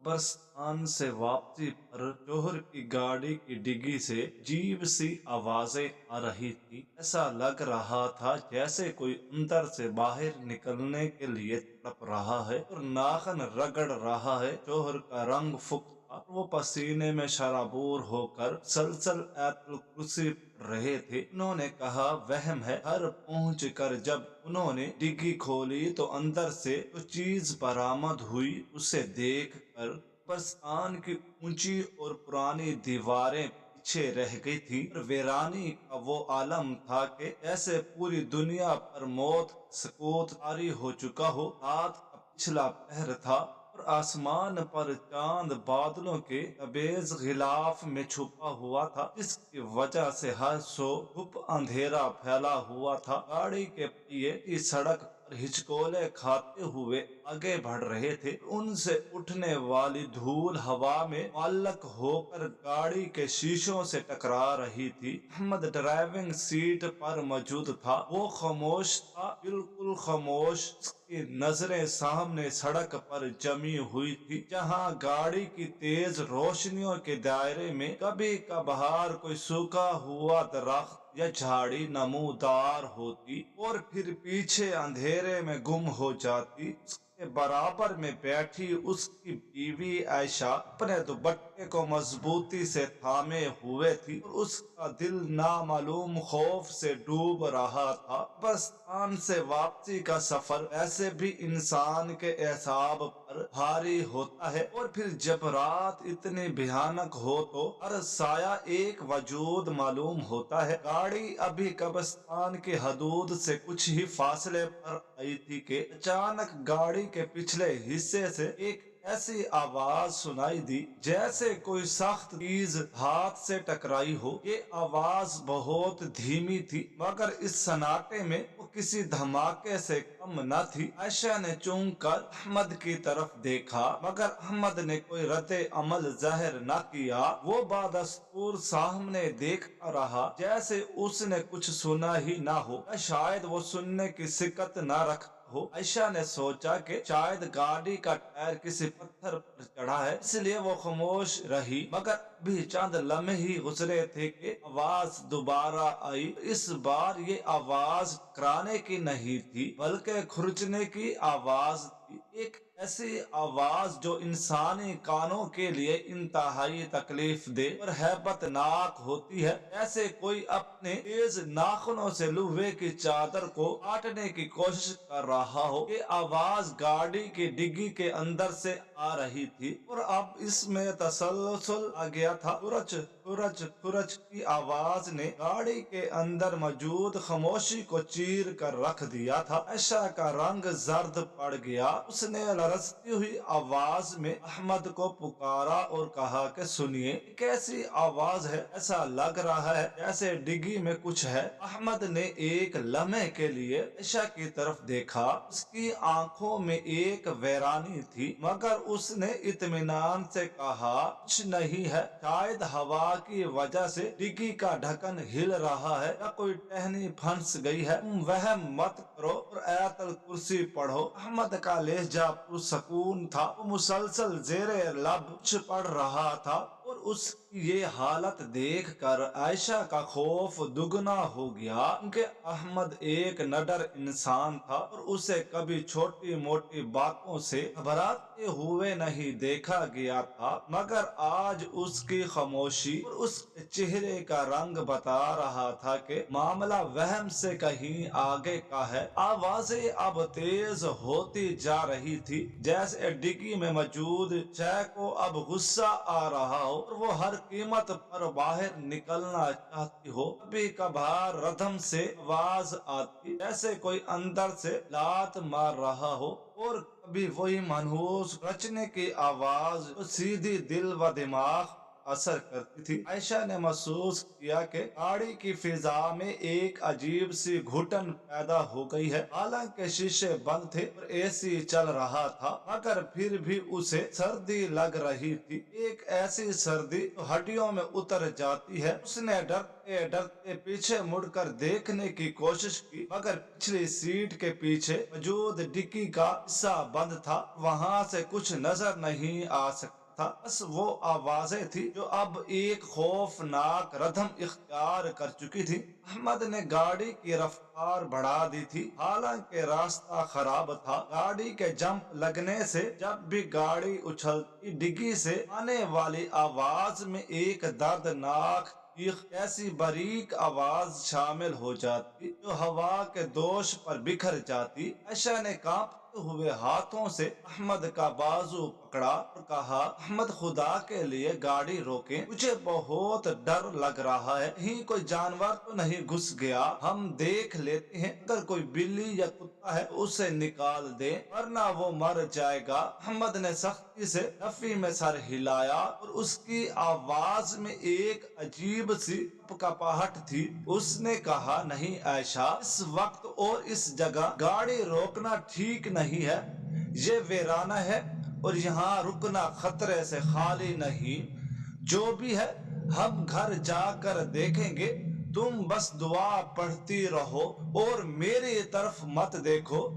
बरसात से वापसी पर जौहर की गाड़ी की डिग्गी से अजीब सी आवाजें आ रही थी। ऐसा लग रहा था जैसे कोई अंदर से बाहर निकलने के लिए तड़प रहा है और नाखन रगड़ रहा है। जौहर का रंग फुक था, वो पसीने में शराबोर होकर सलसल ऐतल कुर्सी पर रहे थे। उन्होंने कहा वहम है। घर पहुंच कर जब उन्होंने डिग्गी खोली तो अंदर से जो चीज बरामद हुई उसे देख कर बरसान की ऊंची और पुरानी दीवारें पीछे रह गई थी और वीरानी का वो आलम था कि जैसे पूरी दुनिया पर मौत का सकूत तारी हो चुका हो। रात का पिछला पहर था और आसमान पर चांद बादलों के तबेज गिलाफ में छुपा हुआ था, जिसकी वजह से हर सो धूप अंधेरा फैला हुआ था। गाड़ी के पहिए की सड़क पर हिचकोले खाते हुए आगे बढ़ रहे थे। उनसे उठने वाली धूल हवा में मुअल्लक होकर गाड़ी के शीशों से टकरा रही थी। अहमद ड्राइविंग सीट पर मौजूद था। वो खामोश था, बिल्कुल खामोश। उसकी नजरें सामने सड़क पर जमी हुई थी, जहां गाड़ी की तेज रोशनियों के दायरे में कभी कभार कोई सूखा हुआ दरख्त या झाड़ी नमूदार होती और फिर पीछे अंधेरे में गुम हो जाती। उसके बराबर में बैठी उसकी बीवी आयशा अपने दुपट्टे को मजबूती से थामे हुए थी और उसका दिल नामालूम खौफ से डूब रहा था। बरसात से वापसी का सफर ऐसे भी इंसान के एसाब पर भारी होता है, और फिर जब रात इतनी भयानक हो तो हर साया एक वजूद मालूम होता है। गाड़ी अभी कब्रिस्तान की हदूद से कुछ ही फासले पर आई थी कि अचानक गाड़ी के पिछले हिस्से से एक ऐसी आवाज सुनाई दी जैसे कोई सख्त चीज हाथ से टकराई हो। ये आवाज बहुत धीमी थी, मगर इस सन्नाटे में वो किसी धमाके से कम न थी। आयशा ने चूम कर अहमद की तरफ देखा, मगर अहमद ने कोई रद्दे अमल जाहिर न किया। वो बादस्तूर सामने देखता रहा, जैसे उसने कुछ सुना ही ना हो या शायद वो सुनने की सिकत न रख हो। आयशा ने सोचा कि शायद गाड़ी का टायर किसी पत्थर पर चढ़ा है, इसलिए वो खामोश रही। मगर भी चंद लम्हे ही गुजरे थे कि आवाज दोबारा आई। इस बार ये आवाज कराने की नहीं थी, बल्कि खुरचने की आवाज थी। एक ऐसी आवाज जो इंसानी कानों के लिए इंतहाई तकलीफ दे और हैबतनाक होती है, जैसे कोई अपने तेज नाखूनों से लुहे की चादर को काटने की कोशिश कर रहा हो। ये आवाज गाड़ी की डिग्गी के अंदर से आ रही थी और अब इसमें तसलसल आ गया था। खुरच खुरच खुरच की आवाज ने गाड़ी के अंदर मौजूद खामोशी को चीर कर रख दिया था। आयशा का रंग जर्द पड़ गया। उसने लरजती हुई आवाज में अहमद को पुकारा और कहा कि सुनिए, कैसी आवाज है? ऐसा लग रहा है जैसे डिग्गी में कुछ है। अहमद ने एक लम्हे के लिए आयशा की तरफ देखा। उसकी आंखों में एक वैरानी थी, मगर उसने इत्मीनान से कहा कुछ नहीं है। शायद हवा की वजह से डिग्गी का ढक्कन हिल रहा है या कोई टहनी फंस गई है। तुम वहम मत करो और आयतल कुर्सी पढ़ो। अहमद का लहजा पुरसकून था। वो मुसलसल जेरे लब कुछ पढ़ रहा था और उसकी ये हालत देख कर आयशा का खौफ दुगना हो गया, क्योंकि अहमद एक नडर इंसान था और उसे कभी छोटी मोटी बातों से घबराते हुए नहीं देखा गया था। मगर आज उसकी खामोशी और उसके चेहरे का रंग बता रहा था कि मामला वहम से कहीं आगे का है। आवाजें अब तेज होती जा रही थी, जैसे डिग्गी में मौजूद शय को अब गुस्सा आ रहा हो और वो हर कीमत पर बाहर निकलना चाहती हो। कभी कभार रधम से आवाज आती जैसे कोई अंदर से लात मार रहा हो, और कभी वही मनहूस रचने की आवाज जो सीधी दिल व दिमाग असर करती थी। आयशा ने महसूस किया कि गाड़ी की फिजा में एक अजीब सी घुटन पैदा हो गई है। हालांकि शीशे बंद थे और एसी चल रहा था, मगर फिर भी उसे सर्दी लग रही थी। एक ऐसी सर्दी तो हड्डियों में उतर जाती है। उसने डरते डरते पीछे मुड़कर देखने की कोशिश की, मगर पिछली सीट के पीछे मौजूद डिक्की का हिस्सा बंद था। वहां से कुछ नजर नहीं आ सकता था। बस वो आवाजें थी जो अब एक खौफनाक रदम इख्तियार कर चुकी थी। अहमद ने गाड़ी की रफ्तार बढ़ा दी थी। हालांकि रास्ता खराब था। गाड़ी के जंप लगने से जब भी गाड़ी उछलती, डिग्गी से आने वाली आवाज में एक दर्दनाक चीख ऐसी बारीक आवाज शामिल हो जाती जो हवा के दोष पर बिखर जाती। आयशा ने कांपते हुए हाथों से अहमद का बाजू पकड़ा और कहा, अहमद, खुदा के लिए गाड़ी रोकें, मुझे बहुत डर लग रहा है। कहीं कोई जानवर तो नहीं घुस गया? हम देख लेते हैं, अगर कोई बिल्ली या कुत्ता है तो उसे निकाल दे, वरना वो मर जाएगा। अहमद ने सख्ती से नफी में सर हिलाया और उसकी आवाज में एक अजीब सी कपकपाहट थी। उसने कहा, नहीं आयशा, इस वक्त और इस जगह गाड़ी रोकना ठीक नहीं है। ये वीराना है और यहाँ रुकना खतरे से खाली नहीं। जो भी है, हम घर जाकर देखेंगे। तुम बस दुआ पढ़ती रहो और मेरी तरफ मत देखो,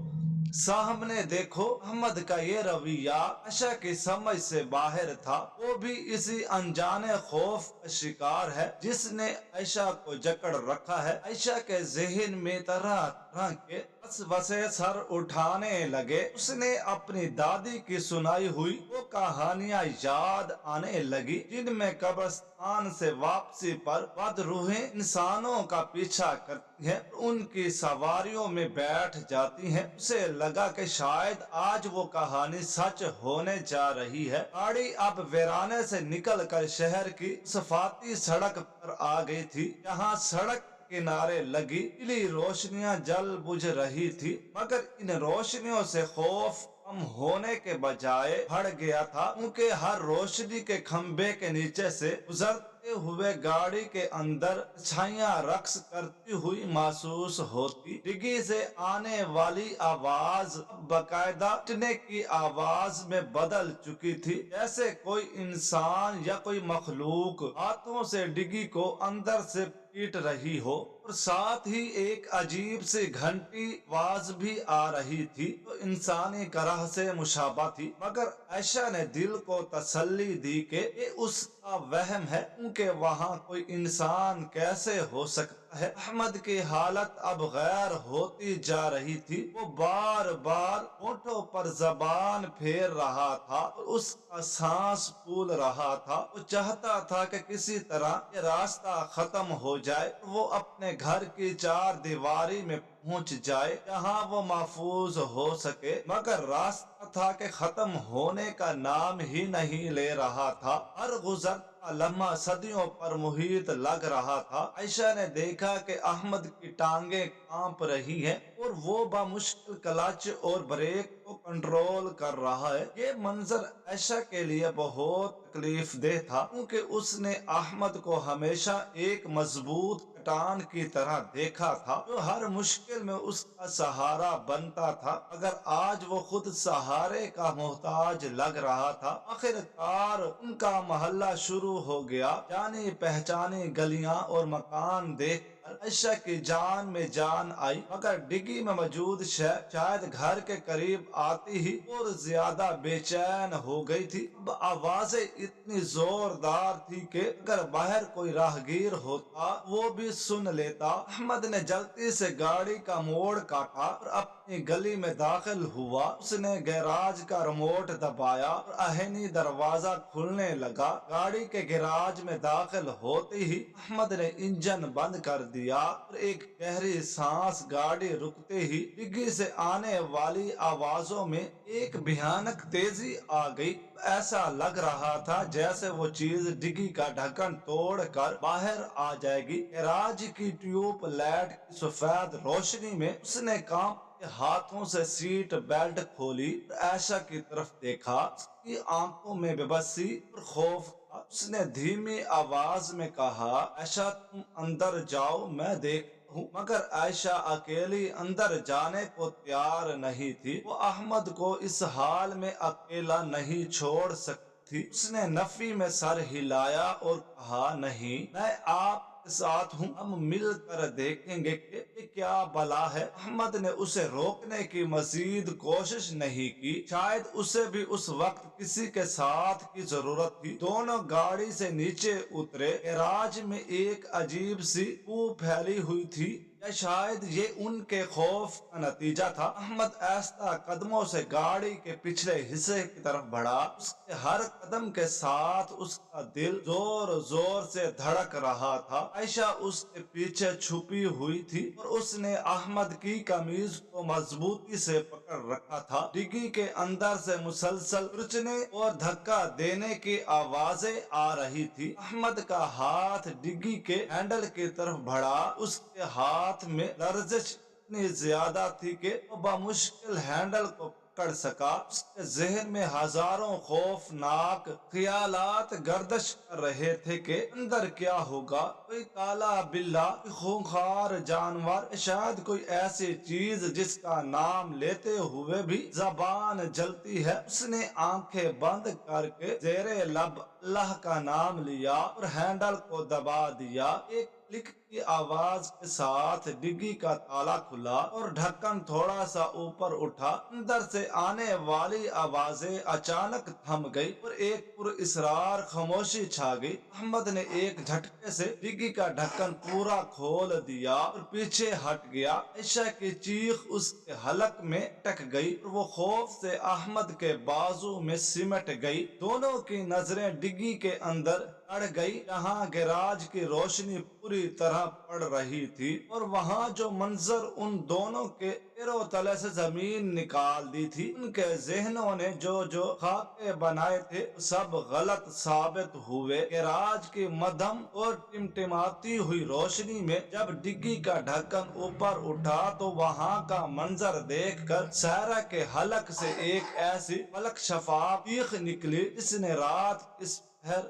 सामने देखो। अहमद का ये रवैया आयशा की समझ से बाहर था। वो भी इसी अनजाने खौफ का शिकार है जिसने आयशा को जकड़ रखा है। आयशा के जहन में तरह तरह के वसवसे सर उठाने लगे। उसने अपनी दादी की सुनाई हुई वो कहानियां याद आने लगी जिनमें कब्रिस्तान से वापसी पर बदरूहें इंसानों का पीछा करती हैं, उनकी सवारियों में बैठ जाती हैं। उसे लगा कि शायद आज वो कहानी सच होने जा रही है। गाड़ी अब वीराने से निकलकर शहर की सफाती सड़क पर आ गई थी। यहाँ सड़क किनारे लगी पीली रोशनियां जल बुझ रही थी, मगर इन रोशनियों से खौफ कम होने के बजाय बढ़ गया था, क्योंकि हर रोशनी के खंबे के नीचे से गुजरते हुए गाड़ी के अंदर छाइयां रक्स करती हुई महसूस होती। डिग्गी से आने वाली आवाज अब बाकायदा पिटने की आवाज में बदल चुकी थी, जैसे कोई इंसान या कोई मखलूक हाथों से डिग्गी को अंदर से पीट रही हो। और साथ ही एक अजीब सी घंटी आवाज भी आ रही थी तो इंसानी करह से मुशाबा थी, मगर आयशा ने दिल को तसल्ली दी कि ये उसका वहम है, क्योंकि वहाँ कोई इंसान कैसे हो सकता है। अहमद की हालत अब गैर होती जा रही थी। वो बार बार होठों पर जबान फेर रहा था और उसका सांस फूल रहा था। वो चाहता था कि किसी तरह ये रास्ता खत्म हो जाए, वो अपने घर की चार दीवारी में पहुंच जाए जहां वो महफूज हो सके, मगर रास्ता था कि खत्म होने का नाम ही नहीं ले रहा था। हर गुजरता लम्हा सदियों पर मुहित लग रहा था। आयशा ने देखा कि अहमद की टांगे कांप रही हैं और वो बामुश्किल क्लच और ब्रेक को कंट्रोल कर रहा है। ये मंजर आयशा के लिए बहुत तकलीफ देह था, क्योंकि उसने अहमद को हमेशा एक मजबूत चट्टान की तरह देखा था जो हर मुश्किल में उसका सहारा बनता था। अगर आज वो खुद सहारे का मोहताज लग रहा था। आखिरकार उनका मोहल्ला शुरू हो गया। जानी पहचानी गलियां और मकान देख आयशा की जान में जान आई, मगर डिग्गी में मौजूद शायद घर के करीब आती ही और ज्यादा बेचैन हो गई थी। अब आवाजें इतनी जोरदार थी कि अगर बाहर कोई राहगीर होता वो भी सुन लेता। अहमद ने जल्दी से गाड़ी का मोड़ काटा और अपनी गली में दाखिल हुआ। उसने गैराज का रिमोट दबाया और आहनी दरवाजा खुलने लगा। गाड़ी के गैराज में दाखिल होते ही अहमद ने इंजन बंद कर दिया और एक गहरी सांस गाड़ी रुकते ही डिग्गी से आने वाली आवाजों में एक भयानक तेजी आ गई। ऐसा लग रहा था जैसे वो चीज डिग्गी का ढक्कन तोड़कर बाहर आ जाएगी। गैराज की ट्यूब लाइट की सफेद रोशनी में उसने कांपते हाथों से सीट बेल्ट खोली और आयशा की तरफ देखा। उसकी आंखों में बेबसी और खौफ تھا۔ اس نے دھیمی آواز میں کہا، عائشہ تم اندر جاؤ، میں دیکھتا ہوں۔ مگر عائشہ اکیلی اندر جانے کو تیار نہیں تھی۔ وہ احمد کو اس حال میں اکیلا نہیں چھوڑ سکتی تھی۔ اس نے نفی میں سر ہلایا اور کہا، نہیں، میں آپ کے ساتھ ہوں، ہم مل کر دیکھیں گے کہ یہ کیا بلا ہے۔ احمد نے اسے روکنے کی مزید کوشش نہیں کی، شاید اسے بھی اس وقت کسی کے ساتھ کی ضرورت تھی۔ دونوں گاڑی سے نیچے اترے۔ گیراج میں ایک عجیب سی بو پھیلی ہوئی تھی، یا شاید یہ ان کے خوف کا نتیجہ تھا۔ احمد آہستہ قدموں سے گاڑی کے پچھلے حصے کی طرف بڑھا۔ اس کے ہر قدم کے ساتھ اس کا دل زور زور سے دھڑک رہا تھا۔ عائشہ اس کے پیچھے چھپی ہوئی تھی اور اس نے احمد کی قمیض کو مضبوطی سے پکڑ رکھا تھا۔ ڈگی کے اندر سے مسلسل کھرچنے اور دھکا دینے کی آوازیں آ رہی تھی۔ احمد کا ہاتھ ڈگی کے ہینڈل کی طرف بڑھا۔ اس کے ہاتھ میں لرزش اتنی زیادہ تھی کہ وہ بمشکل ہینڈل کو پکڑ سکا۔ اس کے ذہن میں ہزاروں خوفناک خیالات گردش کر رہے تھے کہ اندر کیا ہوگا، کوئی کالا بلہ، کوئی خونخوار جانور، شاید کوئی ایسی چیز جس کا نام لیتے ہوئے بھی زبان جلتی ہے۔ اس نے آنکھیں بند کر کے زیر لب اللہ کا نام لیا اور ہینڈل کو دبا دیا۔ ایک کلک کی آواز کے ساتھ ڈگی کا تالا کھلا اور ڈھکن تھوڑا سا اوپر اٹھا۔ اندر سے آنے والی آوازیں اچانک تھم گئی اور ایک پر اسرار خاموشی چھا گئی۔ احمد نے ایک جھٹکے سے ڈگی کا ڈھکن پورا کھول دیا اور پیچھے ہٹ گیا۔ عائشہ کی چیخ اس کے حلق میں اٹک گئی اور وہ خوف سے احمد کے بازو میں سمٹ گئی۔ دونوں کی نظریں ڈگی کے اندر اڑ گئی، جہاں گیراج کی روشنی پوری طرح پڑ رہی تھی، اور وہاں جو منظر ان دونوں کے پیروں تلے سے زمین نکال دی تھی۔ ان کے ذہنوں نے جو خاکے بنائے تھے سب غلط ثابت ہوئے۔ گیراج کی مدھم اور ٹمٹماتی ہوئی روشنی میں جب ڈگی کا ڈھکن اوپر اٹھا تو وہاں کا منظر دیکھ کر سائرہ کے حلق سے ایک ایسی فلک شفاف چیخ نکلی جس نے رات اس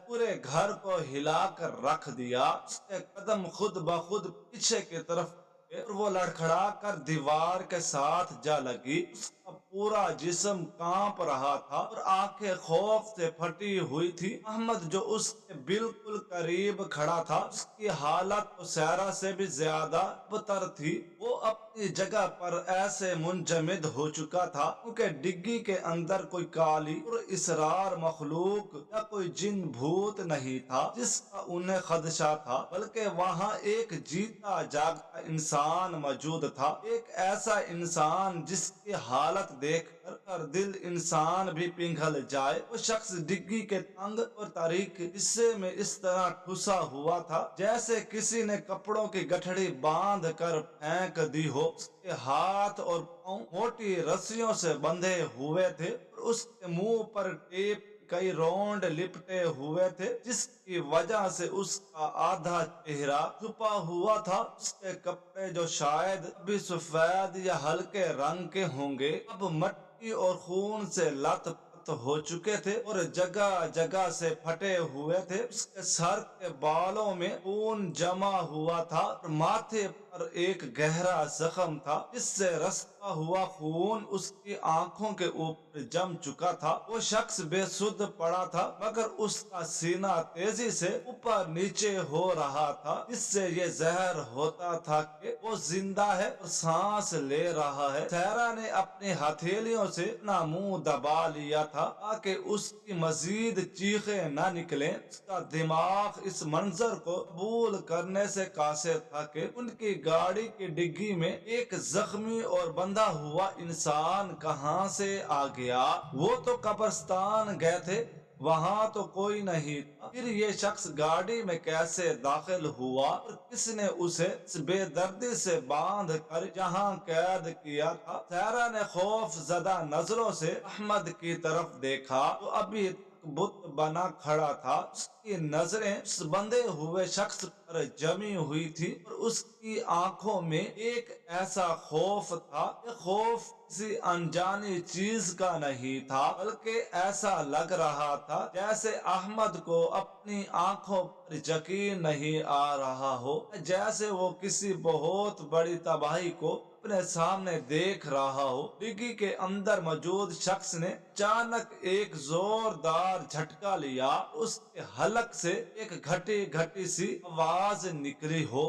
پورے گھر کو ہلا کر رکھ دیا۔ اس کے قدم خود بخود پیچھے کی طرف اور وہ لڑکھڑا کر دیوار کے ساتھ جا لگی۔ اس کا پورا جسم کانپ رہا تھا اور آنکھیں خوف سے پھٹی ہوئی تھی۔ احمد جو اس کے بالکل قریب کھڑا تھا، اس کی حالت تو سائرہ سے بھی زیادہ بدتر تھی۔ وہ اپنی جگہ پر ایسے منجمد ہو چکا تھا کیونکہ ڈگی کے اندر کوئی کالی اور اسرار مخلوق یا کوئی جن بھوت نہیں تھا جس کا انہیں خدشہ تھا، بلکہ وہاں ایک جیتا جاگتا انسان موجود تھا۔ ایک ایسا انسان جس کی حالت دیکھ کر دل انسان بھی پگھل جائے۔ وہ شخص ڈگی کے تنگ اور تاریک حصے میں اس طرح ٹھسا ہوا تھا جیسے کسی نے کپڑوں کی گٹھڑی باندھ کر پھینک دی ہو۔ اس کے ہاتھ اور پاؤں موٹی رسیوں سے بندھے ہوئے تھے اور اس کے منہ پر ٹیپ کئی رونڈ لپٹے ہوئے تھے، جس کی وجہ سے اس کا آدھا چہرہ چھپا ہوا تھا۔ اس کے کپڑے جو شاید ابھی سفید یا ہلکے رنگ کے ہوں گے، اب مٹی اور خون سے لت پت ہو چکے تھے اور جگہ جگہ سے پھٹے ہوئے تھے۔ اس کے سر کے بالوں میں خون جمع ہوا تھا اور ماتھے پر ایک گہرا زخم تھا جس سے رستا ہوا خون اس کی آنکھوں کے اوپر جم چکا تھا۔ وہ شخص بے سدھ پڑا تھا مگر اس کا سینہ تیزی سے اوپر نیچے ہو رہا تھا، جس سے یہ ظاہر ہوتا تھا کہ وہ زندہ ہے اور سانس لے رہا ہے۔ سائرہ نے اپنی ہتھیلیوں سے اپنا منہ دبا لیا تھا تاکہ اس کی مزید چیخیں نہ نکلیں۔ اس کا دماغ اس منظر کو قبول کرنے سے قاصر تھا کہ ان کی گاڑی کی ڈگی میں ایک زخمی اور بندھا ہوا انسان کہاں سے آ گیا۔ وہ تو قبرستان گئے تھے، وہاں تو کوئی نہیں تھا، پھر یہ شخص گاڑی میں کیسے داخل ہوا اور کس نے اسے اس بے دردی سے باندھ کر جہاں قید کیا تھا۔ سائرہ نے خوف زدہ نظروں سے احمد کی طرف دیکھا تو ابھی बुत बना खड़ा था। उसकी नजरें उस बंधे हुए शख्स पर जमी हुई थी और उसकी आंखों में एक ऐसा खौफ था। ये खौफ किसी अनजानी चीज का नहीं था, बल्कि ऐसा लग रहा था जैसे अहमद को अपनी आंखों पर यकीन नहीं आ रहा हो, जैसे वो किसी बहुत बड़ी तबाही को अपने सामने देख रहा हो। डिग्गी के अंदर मौजूद शख्स ने अचानक एक जोरदार झटका लिया। उसके हलक से एक घटी घटी सी आवाज निकली हो।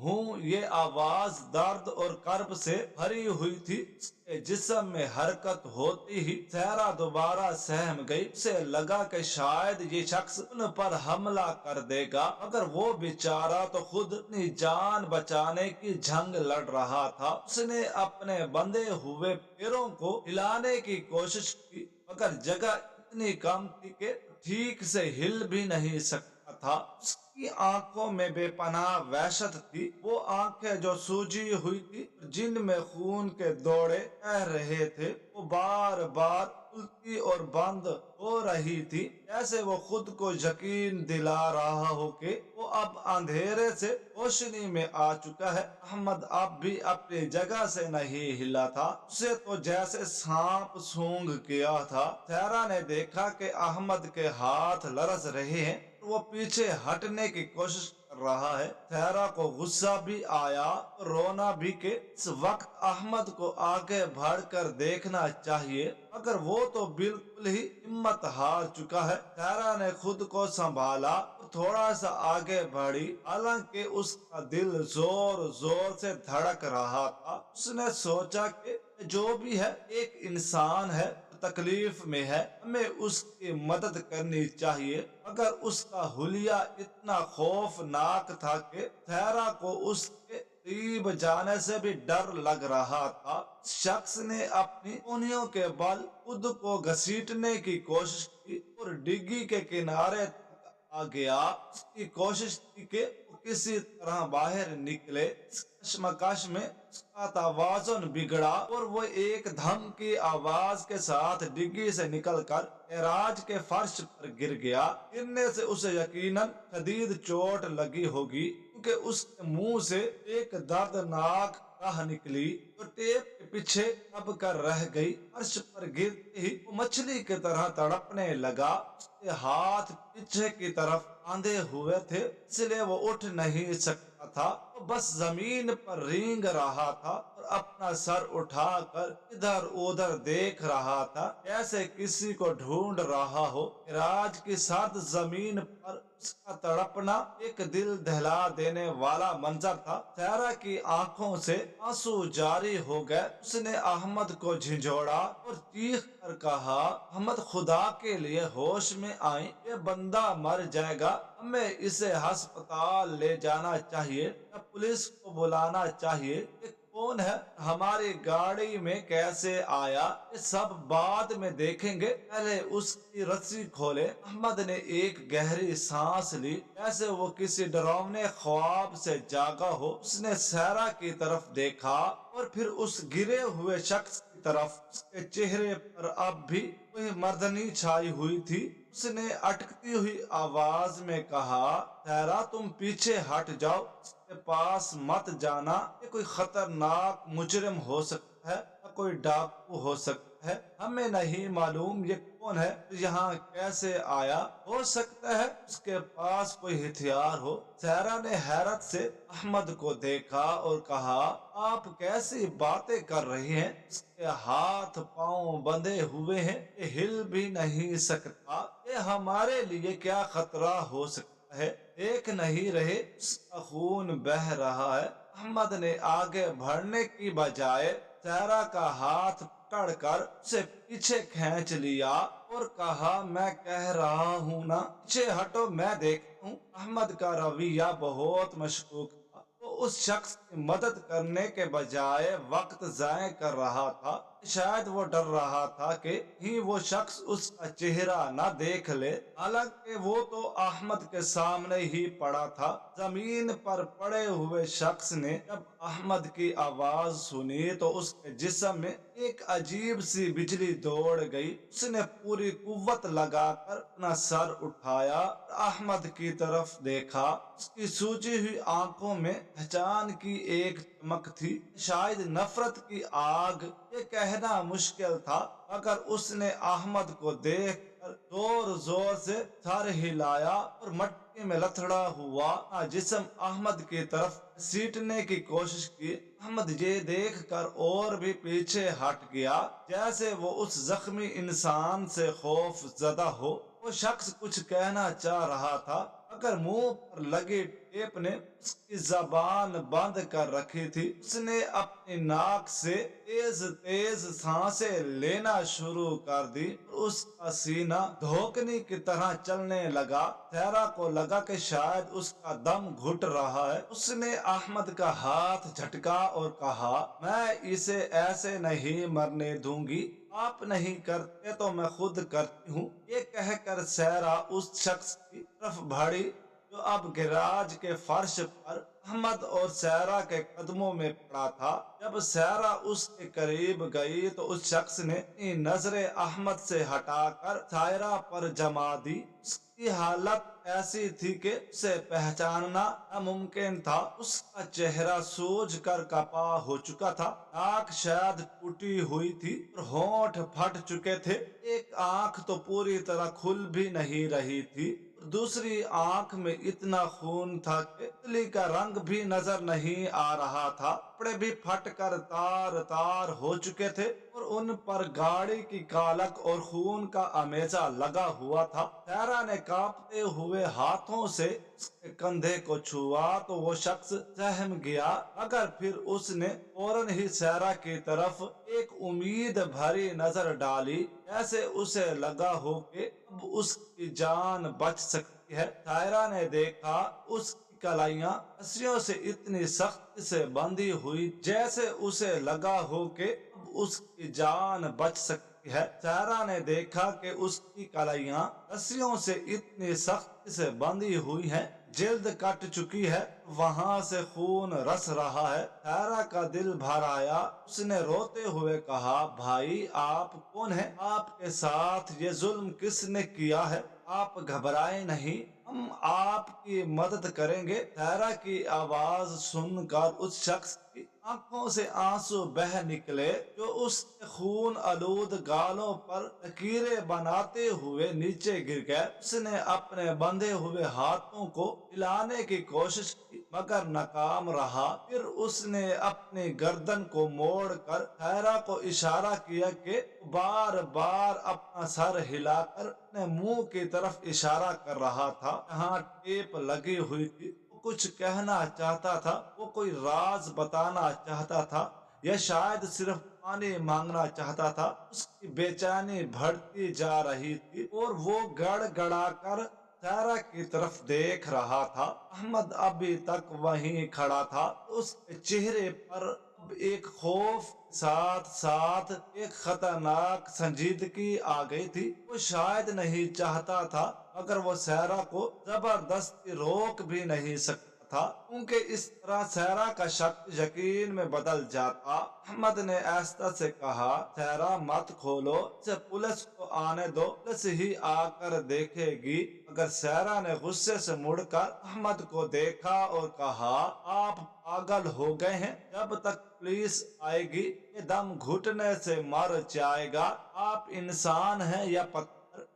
हूँ ये आवाज दर्द और कर्ब से भरी हुई थी। उसके जिस्म में हरकत होती ही सहरा दोबारा सहम गई। उसे लगा कि शायद ये शख्स उन पर हमला कर देगा, मगर वो बेचारा तो खुद अपनी जान बचाने की जंग लड़ रहा था। उसने अपने बंधे हुए पैरों को हिलाने की कोशिश की, मगर जगह इतनी कम थी कि ठीक से हिल भी नहीं सकता था। उसकी आंखों में बेपनाह वहशत थी, वो आंखें जो सूजी हुई थी, जिनमें खून के दौरे बह रहे थे, वो बार बार खुलती और बंद हो रही थी, जैसे वो खुद को यकीन दिला रहा हो कि वो अब अंधेरे से रोशनी में आ चुका है। अहमद अब भी अपनी जगह से नहीं हिला था। उसे तो जैसे सांप सूंघ गया था। सहरा ने देखा कि अहमद के हाथ लरस रहे हैं। वो पीछे हटने की कोशिश कर रहा है। सहरा को गुस्सा भी आया, रोना भी कि इस वक्त अहमद को आगे बढ़कर देखना चाहिए, मगर वो तो बिल्कुल ही हिम्मत हार चुका है। सहरा ने खुद को संभाला और थोड़ा सा आगे बढ़ी, हालांकि उसका दिल जोर जोर से धड़क रहा था। उसने सोचा कि जो भी है एक इंसान है, तकलीफ में है, हमें उसकी मदद करनी चाहिए। मगर उसका हुलिया इतना खौफनाक था कि सहरा को उसके करीब जाने से भी डर लग रहा था। शख्स ने अपनी उंगलियों के बल खुद को घसीटने की कोशिश की और डिग्गी के किनारे तक आ गया। उसकी कोशिश थी कि वो किसी तरह बाहर निकले। इस कशमकश में उसका तवाज़ुन बिगड़ा और वो एक धम की आवाज के साथ डिग्गी से निकलकर गैराज के फर्श पर गिर गया। गिरने से उसे यकीनन शदीद चोट लगी होगी, क्योंकि उसके मुंह से एक दर्दनाक आह निकली जो टेप के पीछे दब कर रह गई। फर्श पर गिरते ही वो मछली की तरह तड़पने लगा। उसके हाथ पीछे की तरफ बांधे हुए थे, इसलिए वो उठ नहीं सकता था। वो बस जमीन पर रेंग रहा था और अपना सर उठाकर इधर उधर देख रहा था, जैसे किसी को ढूंढ रहा हो। राज की सर्द जमीन पर उसका तड़पना एक दिल दहला देने वाला मंजर था। सहरा की आंखों से आंसू जारी हो गए। उसने अहमद को झिझोड़ा और चीख कर कहा, अहमद खुदा के लिए होश में आए, ये बंदा मर जाएगा, हमें इसे अस्पताल ले जाना चाहिए या पुलिस को बुलाना चाहिए। ये कौन है, हमारी गाड़ी में कैसे आया, ये सब बाद में देखेंगे, पहले उसकी रस्सी खोले। अहमद ने एक गहरी सांस ली, जैसे वो किसी डरावने ख्वाब से जागा हो। उसने सहरा की तरफ देखा और फिर उस गिरे हुए शख्स की तरफ। उसके चेहरे पर अब भी वही मर्दनी छाई हुई थी। उसने अटकती हुई आवाज में कहा, सहरा तुम पीछे हट जाओ, उसके पास मत जाना, ये कोई खतरनाक मुजरिम हो सकता है या कोई डाकू हो सकता है, हमें नहीं मालूम ये कौन है, यहाँ कैसे आया, हो सकता है उसके पास कोई हथियार हो। सहरा ने हैरत से अहमद को देखा और कहा, आप कैसी बातें कर रही हैं, उसके हाथ पांव बंधे हुए हैं, ये हिल भी नहीं सकता, ये हमारे लिए क्या खतरा हो सकता है, देख नहीं रहे उसका खून बह रहा है। अहमद ने आगे बढ़ने की बजाय सहरा का हाथ पकड़कर उसे पीछे खींच लिया और कहा, मैं कह रहा हूँ ना, पीछे हटो, मैं देखता हूँ। अहमद का रवैया बहुत मशकूक था। वो उस शख्स की मदद करने के बजाय वक्त जाया कर रहा था। شاید وہ ڈر رہا تھا کہ کہیں وہ شخص اس کا چہرہ نہ دیکھ لے، حالانکہ وہ تو احمد کے سامنے ہی پڑا تھا۔ زمین پر پڑے ہوئے شخص نے جب احمد کی آواز سنی تو اس کے جسم میں ایک عجیب سی بجلی دوڑ گئی۔ اس نے پوری قوت لگا کر اپنا سر اٹھایا اور احمد کی طرف دیکھا۔ اس کی سوجی ہوئی آنکھوں میں پہچان کی ایک چمک تھی، شاید نفرت کی آگ، یہ کہنا مشکل تھا، مگر اس نے احمد کو دیکھ کر زور زور سے سر ہلایا اور مٹی میں لتڑا ہوا جسم احمد کی طرف سیٹنے کی کوشش کی۔ احمد یہ دیکھ کر اور بھی پیچھے ہٹ گیا، جیسے وہ اس زخمی انسان سے خوف زدہ ہو۔ وہ شخص کچھ کہنا چاہ رہا تھا، مگر منہ پر لگی ٹیپ نے اس کی زبان بند کر رکھی تھی۔ اس نے اپنی ناک سے تیز تیز سانسیں لینا شروع کر دی اور اس کا سینہ دھوکنی کی طرح چلنے لگا۔ سیرا کو لگا کہ شاید اس کا دم گھٹ رہا ہے۔ اس نے احمد کا ہاتھ جھٹکا اور کہا، میں اسے ایسے نہیں مرنے دوں گی، آپ نہیں کرتے تو میں خود کرتی ہوں۔ یہ کہہ کر سیرا اس شخص کی طرف بڑھی جو اب گیراج کے فرش پر احمد اور سیرا کے قدموں میں پڑا تھا۔ جب سیرا اس کے قریب گئی تو اس شخص نے اپنی نظریں احمد سے ہٹا کر سیرا پر جما دی۔ اس کی حالت ایسی تھی کہ اسے پہچاننا ناممکن تھا۔ اس کا چہرہ سوج کر کپا ہو چکا تھا، ناک شاید ٹوٹی ہوئی تھی اور ہونٹ پھٹ چکے تھے۔ ایک آنکھ تو پوری طرح کھل بھی نہیں رہی تھی اور دوسری آنکھ میں اتنا خون تھا کہ تلی کا رنگ بھی نظر نہیں آ رہا تھا۔ کپڑے بھی پھٹ کر تار تار ہو چکے تھے اور ان پر گاڑی کی کالک اور خون کا امیزہ لگا ہوا تھا۔ سیرا نے کانپتے ہوئے ہاتھوں سے اس کے کندھے کو چھوا تو وہ شخص سہم گیا، مگر پھر اس نے فوراً ہی سیرا کی طرف ایک امید بھری نظر ڈالی، جیسے اسے لگا ہو کہ اب اس کی جان بچ سکتی ہے۔ سیرا نے دیکھا اس کی کلائیاں رسیوں سے اتنی سختی سے بندھی ہوئی جیسے اسے لگا ہو کہ اب اس کی جان بچ سکتی ہے۔ سیرا نے دیکھا کہ اس کی کلائیاں رسیوں سے اتنی سختی سے بندھی ہوئی ہیں، جلد کٹ چکی ہے، وہاں سے خون رس رہا ہے۔ سیرا کا دل بھر آیا، اس نے روتے ہوئے کہا، بھائی آپ کون ہیں؟ آپ کے ساتھ یہ ظلم کس نے کیا ہے؟ آپ گھبرائیں نہیں، ہم آپ کی مدد کریں گے۔ سیرا کی آواز سن کر اس شخص کی آنکھوں سے آنسو بہہ نکلے جو اس کے خون آلود گالوں پر لکیریں بناتے ہوئے نیچے گر گئے۔ اس نے اپنے بندھے ہوئے ہاتھوں کو ہلانے کی کوشش کی مگر ناکام رہا۔ پھر اس نے اپنی گردن کو موڑ کر سیرا کو اشارہ کیا کہ بار بار اپنا سر ہلا کر اپنے منہ کی طرف اشارہ کر رہا تھا جہاں ٹیپ لگی ہوئی تھی۔ وہ کچھ کہنا چاہتا تھا، وہ کوئی راز بتانا چاہتا تھا یا شاید صرف پانی مانگنا چاہتا تھا۔ اس کی بے چینی بڑھتی جا رہی تھی اور وہ گڑ گڑا کر سیرا کی طرف دیکھ رہا تھا۔ احمد ابھی تک وہیں کھڑا تھا، اس کے چہرے پر اب ایک خوف ساتھ ساتھ ایک خطرناک سنجیدگی آ گئی تھی۔ وہ شاید نہیں چاہتا تھا مگر وہ سیرا کو زبردستی روک بھی نہیں سکتا تھا، کیونکہ اس طرح سیرا کا شک یقین میں بدل جاتا۔ احمد نے آہستہ سے کہا، سیرا مت کھولو، اسے پولیس کو آنے دو، پولیس ہی آ کر دیکھے گی۔ مگر سیرا نے غصے سے مڑ کر احمد کو دیکھا اور کہا، آپ پاگل ہو گئے ہیں، جب تک پولیس آئے گی یہ دم گھٹنے سے مر جائے گا۔ آپ انسان ہیں یا پتھر؟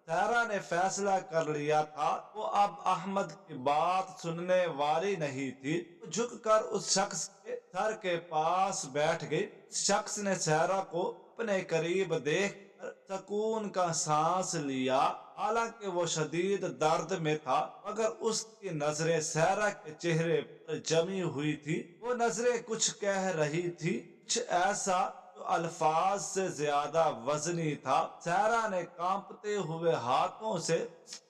سیرا نے فیصلہ کر لیا تھا، وہ اب احمد کی بات سننے والی نہیں تھی۔ وہ جھک کر اس شخص کے سر کے پاس بیٹھ گئی۔ اس شخص نے سیرا کو اپنے قریب دیکھ کر سکون کا سانس لیا، حالانکہ وہ شدید درد میں تھا، مگر اس کی نظریں سیرا کے چہرے پر جمی ہوئی تھی۔ وہ نظریں کچھ کہہ رہی تھی، کچھ ایسا جو الفاظ سے زیادہ وزنی تھا۔ سیرا نے کانپتے ہوئے ہاتھوں سے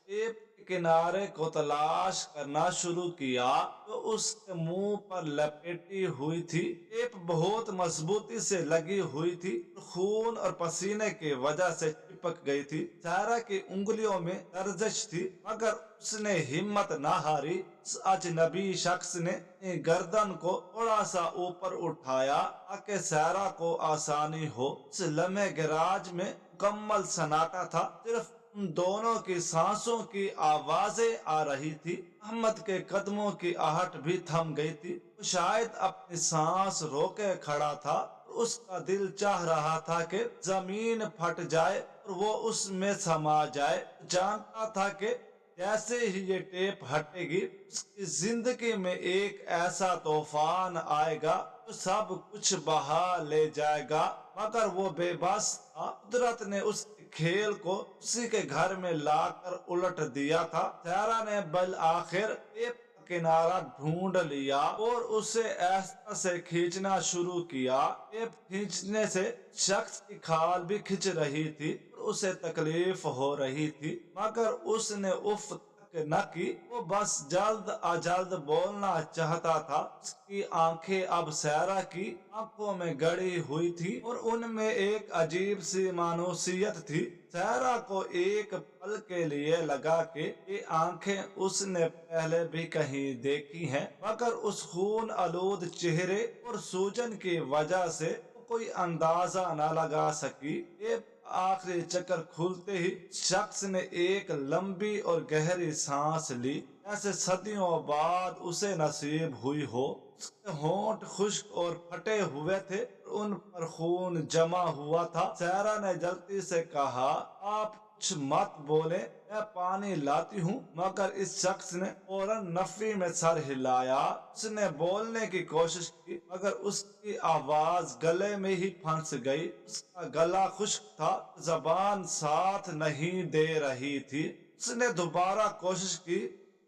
ٹیپ کی کنارے کو تلاش کرنا شروع کیا جو اس کے منہ پر لپیٹی ہوئی تھی۔ ٹیپ بہت مضبوطی سے لگی ہوئی تھی، خون اور پسینے کی وجہ سے چپک گئی تھی۔ سارا کی انگلیوں میں لرزش تھی، مگر اس نے ہمت نہ ہاری۔ اس اجنبی شخص نے اپنی گردن کو تھوڑا سا اوپر اٹھایا تاکہ سارا کو آسانی ہو۔ اس لمحے گیراج میں مکمل سناٹا تھا، صرف ان دونوں کی سانسوں کی آوازیں آ رہی تھی۔ احمد کے قدموں کی آہٹ بھی تھم گئی تھی، وہ شاید اپنی سانس روکے کھڑا تھا۔ اس کا دل چاہ رہا تھا کہ زمین پھٹ جائے اور وہ اس میں سما جائے۔ جانتا تھا کہ جیسے ہی یہ ٹیپ ہٹے گی اس کی زندگی میں ایک ایسا طوفان آئے گا جو سب کچھ بہا لے جائے گا، مگر وہ بے بس تھا۔ قدرت نے اس کے کھیل کو اسی کے گھر میں لا کر الٹ دیا تھا۔ سارا نے بالآخر ٹیپ کنارہ ڈھونڈ لیا اور اسے ایسا سے کھینچنا شروع کیا۔ ٹیپ کھینچنے سے شخص کی کھال بھی کھنچ رہی تھی اور اسے تکلیف ہو رہی تھی، مگر اس نے اف تک نہ کی۔ وہ بس جلد از جلد بولنا چاہتا تھا۔ اس کی آنکھیں اب سارا کی آنکھوں میں گڑی ہوئی تھی اور ان میں ایک عجیب سی مانوسیت تھی۔ سارا کو ایک پل کے لیے لگا کہ یہ آنکھیں اس نے پہلے بھی کہیں دیکھی ہیں، مگر اس خون آلود چہرے اور سوجن کی وجہ سے وہ کوئی اندازہ نہ لگا سکی۔ یہ آخری چکر کھلتے ہی شخص نے ایک لمبی اور گہری سانس لی، جیسے صدیوں بعد اسے نصیب ہوئی ہو۔ اس کے ہونٹ خشک اور پھٹے ہوئے تھے، ان پر خون جمع ہوا تھا۔ سارا نے جلدی سے کہا، آپ کچھ مت بولیں، میں پانی لاتی ہوں، مگر اس شخص نے فوراً نفی میں سر ہلایا۔ اس نے بولنے کی کوشش کی، مگر اس کی آواز گلے میں ہی پھنس گئی۔ اس کا گلا خشک تھا، زبان ساتھ نہیں دے رہی تھی۔ اس نے دوبارہ کوشش کی،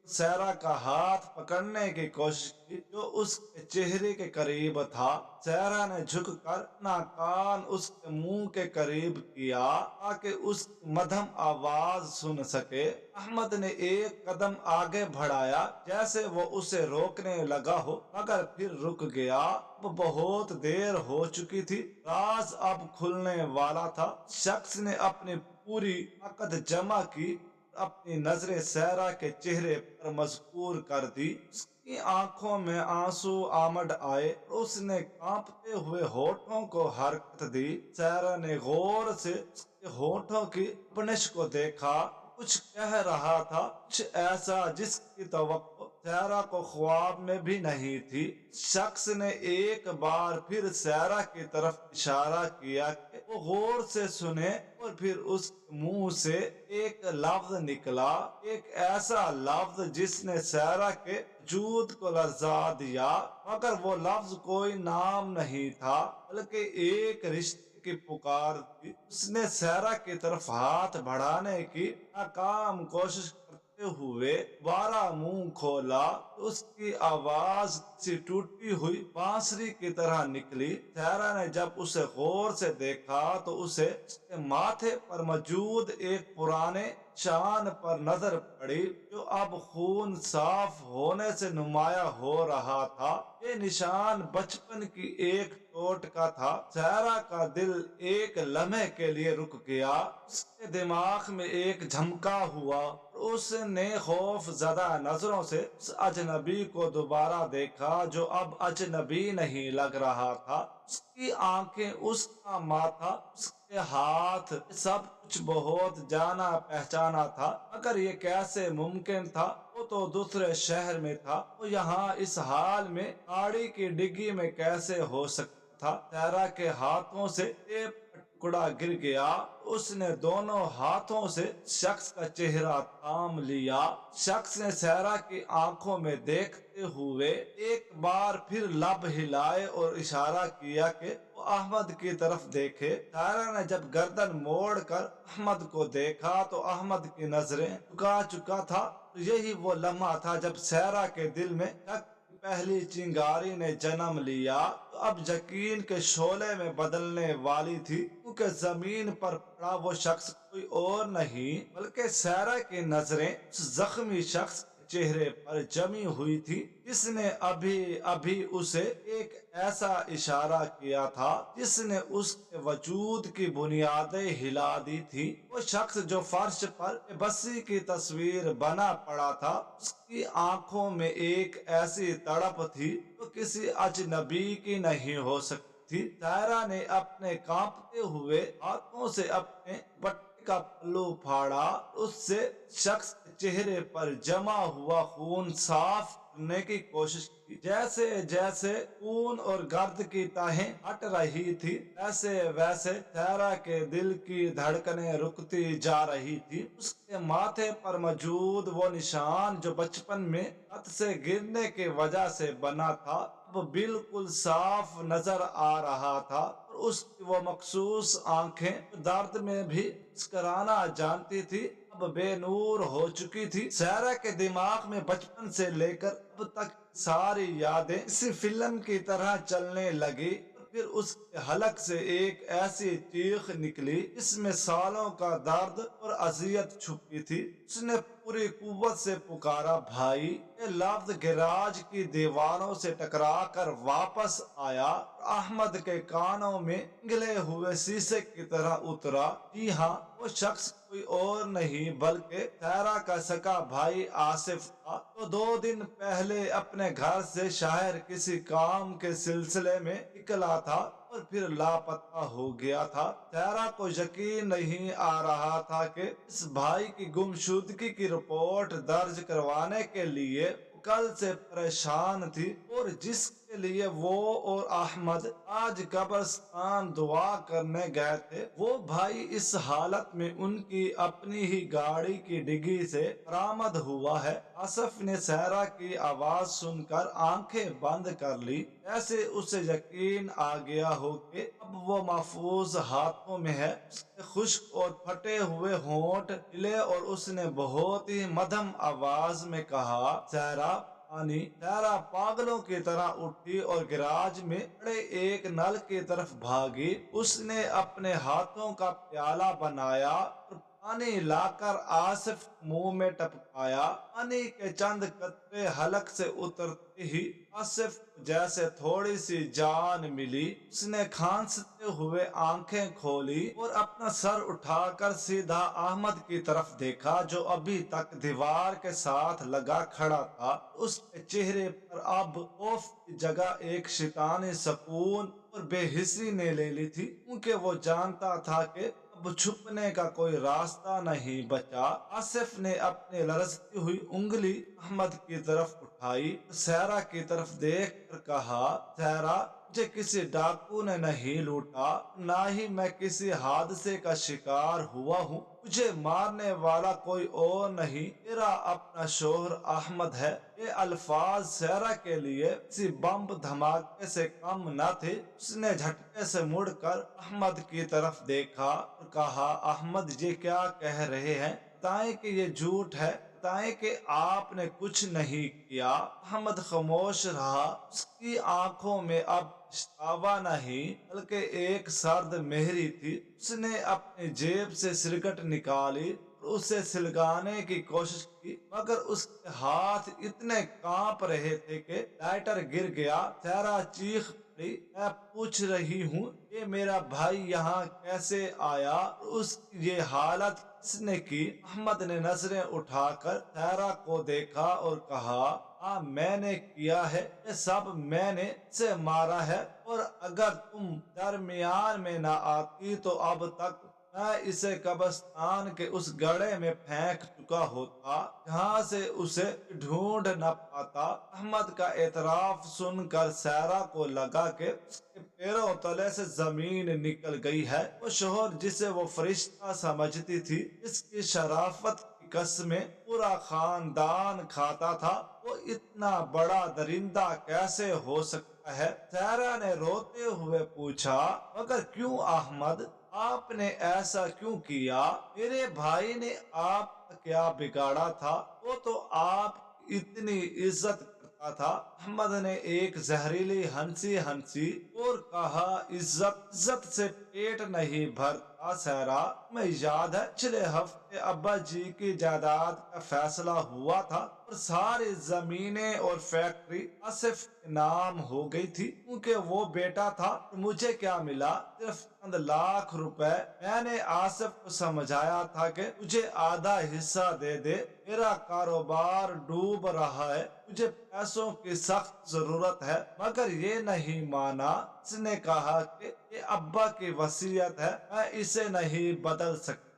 سارا کا ہاتھ پکڑنے کی کوشش کی جو اس کے چہرے کے قریب تھا۔ سارا نے جھک کر اپنا کان اس کے منہ کے قریب کیا تاکہ اس کی مدھم آواز سن سکے۔ احمد نے ایک قدم آگے بڑھایا جیسے وہ اسے روکنے لگا ہو، مگر پھر رک گیا۔ اب بہت دیر ہو چکی تھی، راز اب کھلنے والا تھا۔ شخص نے اپنی پوری طاقت جمع کی، اپنی نظریں سارا کے چہرے پر مذکور کر دی۔ اس کی آنکھوں میں آنسو آمڈ آئے اور اس نے کانپتے ہوئے ہونٹوں کو حرکت دی۔ سارا نے غور سے اس کے ہونٹوں کی اپنش کو دیکھا، کچھ کہہ رہا تھا، کچھ ایسا جس کی توقع سارا کو خواب میں بھی نہیں تھی۔ شخص نے ایک بار پھر سارا کی طرف اشارہ کیا کہ وہ غور سے سنے، اور پھر اس کے منہ سے ایک لفظ نکلا، ایک ایسا لفظ جس نے سارا کے وجود کو لرزا دیا، مگر وہ لفظ کوئی نام نہیں تھا بلکہ ایک رشتے کی پکار تھی۔ اس نے سارا کی طرف ہاتھ بڑھانے کی ناکام کوشش کرتے ہوئے دوبارہ منہ کھولا تو اس کی آواز کسی ٹوٹی ہوئی بانسری کی طرح نکلی۔ سارا نے جب اسے غور سے دیکھا تو اسے اس کے ماتھے پر موجود ایک پرانے نشان پر نظر پڑی جو اب خون صاف ہونے سے نمایاں ہو رہا تھا۔ یہ نشان بچپن کی ایک چوٹ کا تھا۔ سارا کا دل ایک لمحے کے لیے رک گیا، اس کے دماغ میں ایک جھمکا ہوا، اس نے خوف زدہ نظروں سے اس اجنبی کو دوبارہ دیکھا جو اب اجنبی نہیں لگ رہا تھا۔ اس کی آنکھیں، اس کا ماتھا، اس کے ہاتھ، سب کچھ بہت جانا پہچانا تھا، مگر یہ کیسے ممکن تھا؟ وہ تو دوسرے شہر میں تھا، وہ یہاں اس حال میں گاڑی کی ڈگی میں کیسے ہو سکتا تھا؟ سارا کے ہاتھوں سے ٹیپ کا ٹکڑا گر گیا، اس نے دونوں ہاتھوں سے شخص کا چہرہ تھام لیا۔ شخص نے سارا کی آنکھوں میں دیکھتے ہوئے ایک بار پھر لب ہلائے اور اشارہ کیا کہ وہ احمد کی طرف دیکھے۔ سارا نے جب گردن موڑ کر احمد کو دیکھا تو احمد کی نظریں جھکا چکا تھا۔ یہی وہ لمحہ تھا جب سارا کے دل میں شک کی پہلی چنگاری نے جنم لیا، تو اب یقین کے شعلے میں بدلنے والی تھی، क्योंकि जमीन पर पड़ा वो शख्स कोई और नहीं बल्कि सारा की नजरें उस जख्मी शख्स के चेहरे पर जमी हुई थी जिसने अभी अभी उसे एक ऐसा इशारा किया था जिसने उसके वजूद की बुनियादें हिला दी थी। वो शख्स जो फर्श पर बसी की तस्वीर बना पड़ा था, उसकी आंखों में एक ऐसी तड़प थी जो किसी अजनबी की नहीं हो सकती थी। सायरा ने अपने कांपते हुए हाथों से अपने बट्टे का पल्लू फाड़ा, उससे शख्स के चेहरे पर जमा हुआ खून साफ करने की कोशिश की। जैसे जैसे खून और गर्द की तहें हट रही थी, वैसे वैसे सायरा के दिल की धड़कनें रुकती जा रही थी। उसके माथे पर मौजूद वो निशान जो बचपन में छत से गिरने की वजह से बना था, अब बिल्कुल साफ नजर आ रहा था। और उसकी वो मखसूस आंखें जो दर्द में भी मुस्कुराना जानती थी, अब बेनूर हो चुकी थी। सायरा के दिमाग में बचपन से लेकर अब तक सारी यादें इसी फिल्म की तरह चलने लगी। फिर उसके हलक से एक ऐसी चीख निकली जिसमें सालों का दर्द और अजियत छुपी थी। उसने पूरी कुव्वत से पुकारा, भाई। ये लफ्ज गैराज की दीवारों से टकरा कर वापस आया, अहमद के कानों में पिघले हुए शीशे की तरह उतरा। जी हाँ, वो शख्स कोई और नहीं बल्कि सायरा का सगा भाई आसिफ था, तो 2 दिन पहले अपने घर से शहर किसी काम के सिलसिले में निकला था और फिर लापता हो गया था। सायरा को यकीन नहीं आ रहा था कि इस भाई की गुमशुदगी की रिपोर्ट दर्ज करवाने के लिए कल से परेशान थी और जिसके लिए वो और अहमद आज कब्रिस्तान दुआ करने गए थे, वो भाई इस हालत में उनकी अपनी ही गाड़ी की डिग्गी से बरामद हुआ है। आसिफ ने सायरा की आवाज सुनकर आंखें बंद कर ली, ऐसे उसे यकीन आ गया हो कि अब वो महफूज हाथों में है। उसके खुश्क और फटे हुए होंठ हिले और उसने बहुत ही मध्यम आवाज में कहा, सायरा पानी। सायरा पागलों की तरह उठी और गैराज में पड़े एक नल की तरफ भागी। उसने अपने हाथों का प्याला बनाया और पानी लाकर आसिफ मुंह में टपकाया। पानी के चंद कतरे हलक से उतरते ही आसिफ को जैसे थोड़ी सी जान मिली। उसने खांसते हुए आंखें खोली और अपना सर उठाकर सीधा अहमद की तरफ देखा जो अभी तक दीवार के साथ लगा खड़ा था। उसके चेहरे पर अब खौफ की जगह एक शैतानी सुकून और बेहिसी ने ले ली थी, क्योंकि वो जानता था कि अब छुपने का कोई रास्ता नहीं बचा। आसिफ ने अपने लरजती हुई उंगली अहमद की तरफ उठाई, सायरा की तरफ देख कर कहा, सायरा, मुझे किसी डाकू ने नहीं लूटा, ना ही मैं किसी हादसे का शिकार हुआ हूँ। मुझे मारने वाला कोई और नहीं, मेरा अपना शोहर अहमद है। ये अल्फाज सायरा के लिए किसी बम धमाके से कम न थे। उसने झटके से मुड़कर अहमद की तरफ देखा और कहा, अहमद, ये क्या कह रहे हैं? बताएं कि ये झूठ है, बताएं कि आपने कुछ नहीं किया। अहमद खामोश रहा। उसकी आंखों में अब पछतावा नहीं बल्कि एक सर्द मेहरी थी। उसने अपनी जेब से सिगरेट निकाली और उसे सिलगाने की कोशिश की, मगर उसके हाथ इतने कांप रहे थे कि लाइटर गिर गया। सायरा चीख पड़ी, मैं पूछ रही हूँ, ये मेरा भाई यहाँ कैसे आया? उसकी ये हालत किसने की? अहमद ने नजरें उठाकर सायरा को देखा और कहा, हाँ, मैंने किया है, ये सब मैंने से मारा है। और अगर तुम दरमियान में ना आती तो अब तक मैं इसे कब्रिस्तान के उस गड्ढे में फेंक चुका होता जहाँ से उसे ढूंढ न पाता। अहमद का एतराफ सुनकर सायरा को लगा कि उसके पैरों तले से जमीन निकल गई है। वो शोहर जिसे वो फरिश्ता समझती थी, इसकी शराफत की कसमें पूरा खानदान खाता था, वो इतना बड़ा दरिंदा कैसे हो सकता है? सायरा ने रोते हुए पूछा, मगर क्यों अहमद, आपने ऐसा क्यों किया? मेरे भाई ने आपका क्या बिगाड़ा था? वो तो आप इतनी इज्जत करता था। अहमद ने एक जहरीली हंसी हंसी और कहा, इज्जत इज्जत से पेट नहीं भरता। सहरा, मैं याद है पिछले हफ्ते अब्बा जी की जायदाद का फैसला हुआ था और सारी जमीनें और फैक्ट्री आसिफ के नाम हो गई थी क्योंकि वो बेटा था। मुझे क्या मिला? सिर्फ चंद लाख रुपए। मैंने आसिफ को समझाया था कि मुझे आधा हिस्सा दे दे, मेरा कारोबार डूब रहा है, मुझे पैसों की सख्त जरूरत है, मगर ये नहीं माना। उसने कहा कि ये अब्बा की वसीयत है, मैं इसे नहीं बदल सकता।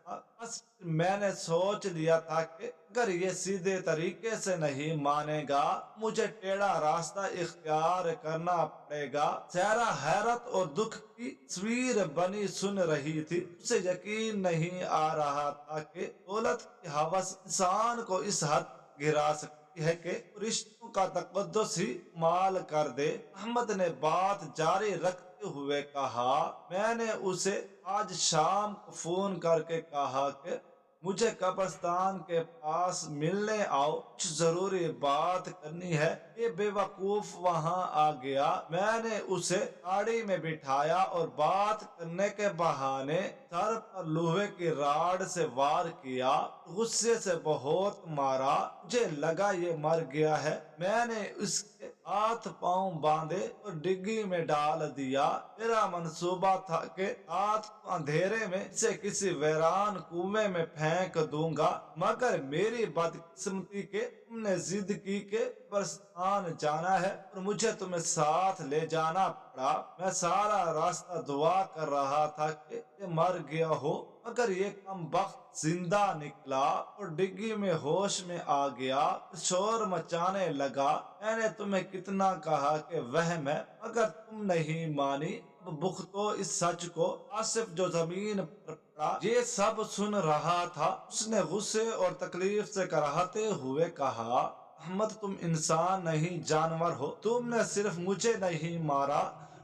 बस मैंने सोच लिया था कि अगर ये सीधे तरीके से नहीं मानेगा, मुझे टेढ़ा रास्ता इख्तियार करना पड़ेगा। सहरा हैरत और दुख की तस्वीर बनी सुन रही थी। उसे यकीन नहीं आ रहा था कि दौलत की हवस इंसान को इस हद तक गिरा सकती है कि रिश्तों का तकद्दुस ही माल कर दे। अहमद ने बात जारी रखते हुए कहा, मैंने उसे आज शाम को फोन करके कहा कि मुझे कब्रिस्तान के पास मिलने आओ, कुछ जरूरी बात करनी है। ये बेवकूफ वहां आ गया। मैंने उसे गाड़ी में बिठाया और बात करने के बहाने सर पर लोहे की राड से वार किया। गुस्से से बहुत मारा। मुझे लगा ये मर गया है। मैंने उसके हाथ पांव बांधे और डिग्गी में डाल दिया। मेरा मंसूबा था कि रात को अंधेरे में इसे किसी वीरान कुएं में फेंक दूंगा, मगर मेरी बदकिस्मती के तुमने जिद की कि बरसात जाना है और मुझे तुम्हें साथ ले जाना पड़ा। मैं सारा रास्ता दुआ कर रहा था कि ये मर गया हो, मगर ये कमबख्त जिंदा निकला और डिग्गी में होश में आ गया, शोर मचाने लगा। मैंने तुम्हें कितना कहा कि वहम है, मगर तुम नहीं मानी। अब भुगतो इस सच को। आसिफ जो जमीन पर पड़ा ये सब सुन रहा था। उसने गुस्से और तकलीफ से कराहते हुए कहा, अहमद, तुम इंसान नहीं जानवर हो। तुमने सिर्फ मुझे नहीं मारा,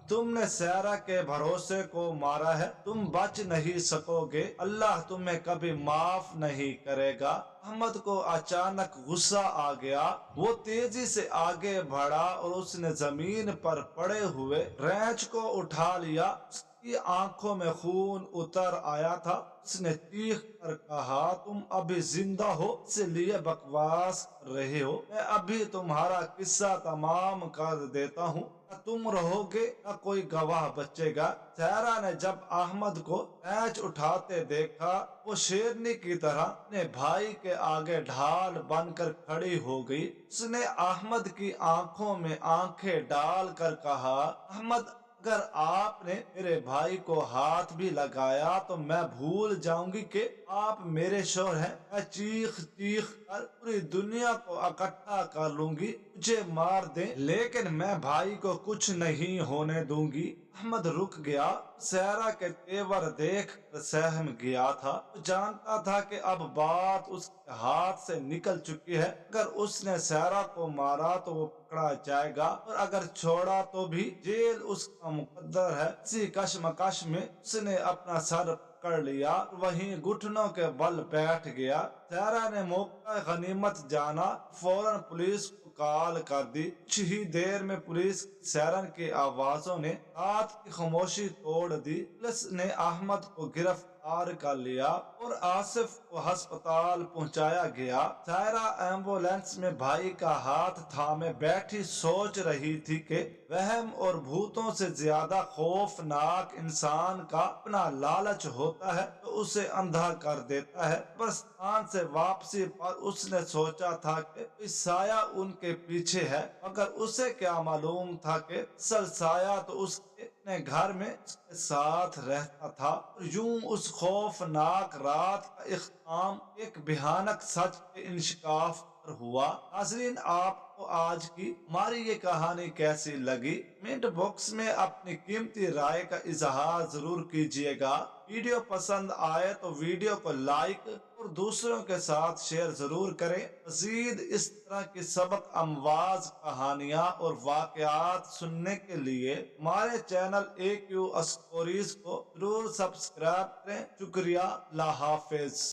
तुमने सहरा के भरोसे को मारा है। तुम बच नहीं सकोगे। अल्लाह तुम्हें कभी माफ नहीं करेगा। अहमद को अचानक गुस्सा आ गया। वो तेजी से आगे बढ़ा और उसने जमीन पर पड़े हुए रैंच को उठा लिया। उसकी आंखों में खून उतर आया था। उसने चीख कर कहा, तुम अभी जिंदा हो, इसलिए बकवास कर रहे हो। मैं अभी तुम्हारा किस्सा तमाम कर देता हूँ। न तुम रहोगे न कोई गवाह बचेगा। सहरा ने जब अहमद को रैंच उठाते देखा, वो शेरनी की तरह अपने भाई के आगे ढाल बनकर खड़ी हो गई। उसने अहमद की आंखों में आंखें डाल कर कहा, अहमद, अगर आपने मेरे भाई को हाथ भी लगाया तो मैं भूल जाऊंगी कि आप मेरे शोहर हैं। मैं चीख चीख कर पूरी दुनिया को इकट्ठा कर लूंगी, मुझे मार दे, लेकिन मैं भाई को कुछ नहीं होने दूंगी। अहमद रुक गया। सहरा के तेवर देख कर सहम गया था। वो जानता था कि अब बात उसके हाथ से निकल चुकी है। अगर उसने सहरा को मारा तो वो पकड़ा जाएगा और अगर छोड़ा तो भी जेल उसका मुकद्दर है। इसी कशमकश में उसने अपना सर पकड़ लिया, वहीं घुटनों के बल बैठ गया। सहरा ने मौका गनीमत जाना, फौरन पुलिस को कॉल कर दी। कुछ ही देर में पुलिस सायरन की आवाजों ने रात की खामोशी तोड़ दी। पुलिस ने अहमद को गिरफ्तार कर लिया और आसिफ को अस्पताल पहुंचाया गया। सायरा एम्बुलेंस में भाई का हाथ थामे बैठी सोच रही थी कि वहम और भूतों से ज्यादा खौफनाक इंसान का अपना लालच होता है तो उसे अंधा कर देता है। बस स्थान से वापसी पर उसने सोचा था कि कोई साया उनके पीछे है, मगर उसे क्या मालूम था कि असल साया तो उसके अपने घर में उसके साथ रहता था। और यूं उस खौफनाक रात का इख्तिताम एक भयानक सच के इंशिकाफ पर हुआ। नाज़रीन, आपको आज की हमारी ये कहानी कैसी लगी? कमेंट बॉक्स में अपनी कीमती राय का इजहार जरूर कीजिएगा। वीडियो पसंद आए तो वीडियो को लाइक और दूसरों के साथ शेयर जरूर करें। मजीद इस तरह की सबक अमवाज कहानियाँ और वाकयात सुनने के लिए हमारे चैनल AQ स्टोरीज को जरूर सब्सक्राइब करें। शुक्रिया। अल्लाह हाफिज।